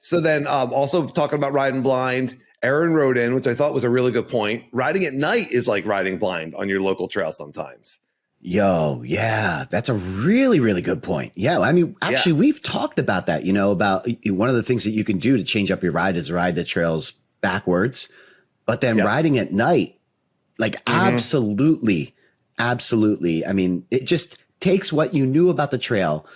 So then also talking about riding blind, Aaron wrote in, which I thought was a really good point. Riding at night is like riding blind on your local trail sometimes. Yo, yeah, that's a really, really good point. Yeah, I mean, actually, we've talked about that, about one of the things that you can do to change up your ride is ride the trails backwards, but then riding at night, like absolutely. I mean, it just takes what you knew about the trail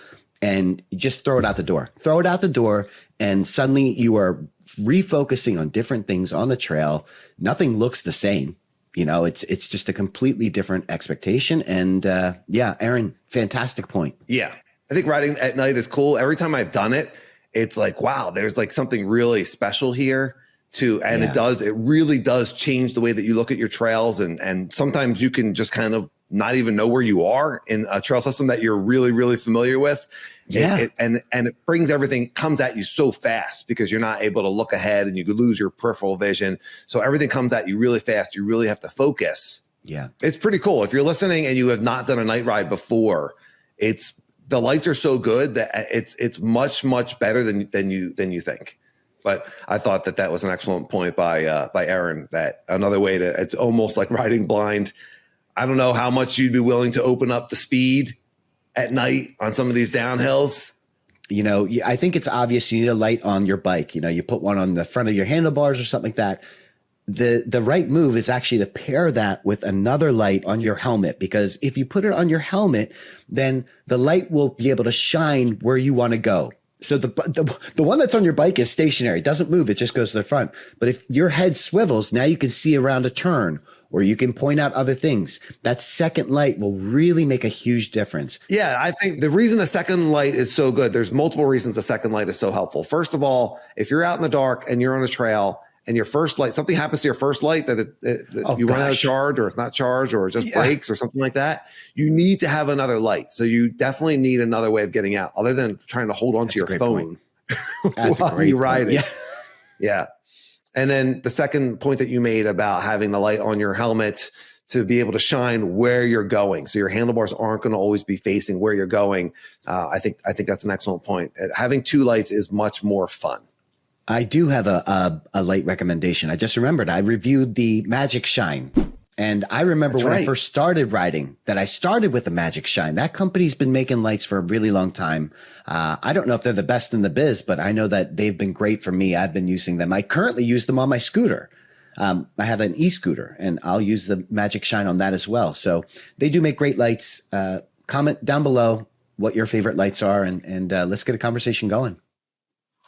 and just throw it out the door. Throw it out the door, and suddenly you are refocusing on different things on the trail. Nothing looks the same. It's just a completely different expectation. And Aaron, fantastic point. Yeah. I think riding at night is cool. Every time I've done it, it's like, wow, there's like something really special here too. And it really does change the way that you look at your trails. And sometimes you can just kind of not even know where you are in a trail system that you're really, really familiar with. Yeah. And it brings everything, comes at you so fast because you're not able to look ahead and you could lose your peripheral vision. So everything comes at you really fast. You really have to focus. Yeah. It's pretty cool. If you're listening and you have not done a night ride before, the lights are so good that it's much, much better than you think. But I thought that was an excellent point by Aaron, that another way it's almost like riding blind. I don't know how much you'd be willing to open up the speed at night on some of these downhills. I think it's obvious you need a light on your bike. You put one on the front of your handlebars or something like that. The right move is actually to pair that with another light on your helmet, because if you put it on your helmet, then the light will be able to shine where you want to go. So the one that's on your bike is stationary. It doesn't move. It just goes to the front. But if your head swivels, now you can see around a turn, or you can point out other things. That second light will really make a huge difference. Yeah, I think the reason the second light is so good, there's multiple reasons the second light is so helpful. First of all, if you're out in the dark and you're on a trail and your first light, something happens to your first light that you run out of charge, or it's not charged, or it just breaks or something like that, you need to have another light. So you definitely need another way of getting out other than trying to hold onto your phone while you ride it. Yeah. And then the second point that you made about having the light on your helmet to be able to shine where you're going, so your handlebars aren't going to always be facing where you're going. I think that's an excellent point. Having two lights is much more fun. I do have a light recommendation. I just remembered I reviewed the Magic Shine. And I remember I first started riding that I started with the Magic Shine. That company's been making lights for a really long time. I don't know if they're the best in the biz, but I know that they've been great for me. I've been using them. I currently use them on my scooter. I have an e-scooter, and I'll use the Magic Shine on that as well. So they do make great lights. Comment down below what your favorite lights are, and let's get a conversation going.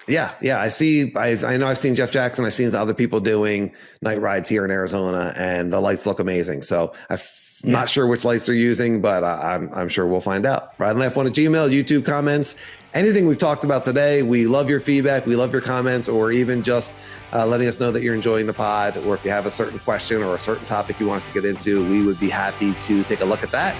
Yeah. I know I've seen Jeff Jackson. I've seen other people doing night rides here in Arizona, and the lights look amazing. So I'm not sure which lights they're using, but I'm sure we'll find out. RideLife1@gmail, YouTube comments, anything we've talked about today. We love your feedback. We love your comments, or even just letting us know that you're enjoying the pod, or if you have a certain question or a certain topic you want us to get into, we would be happy to take a look at that.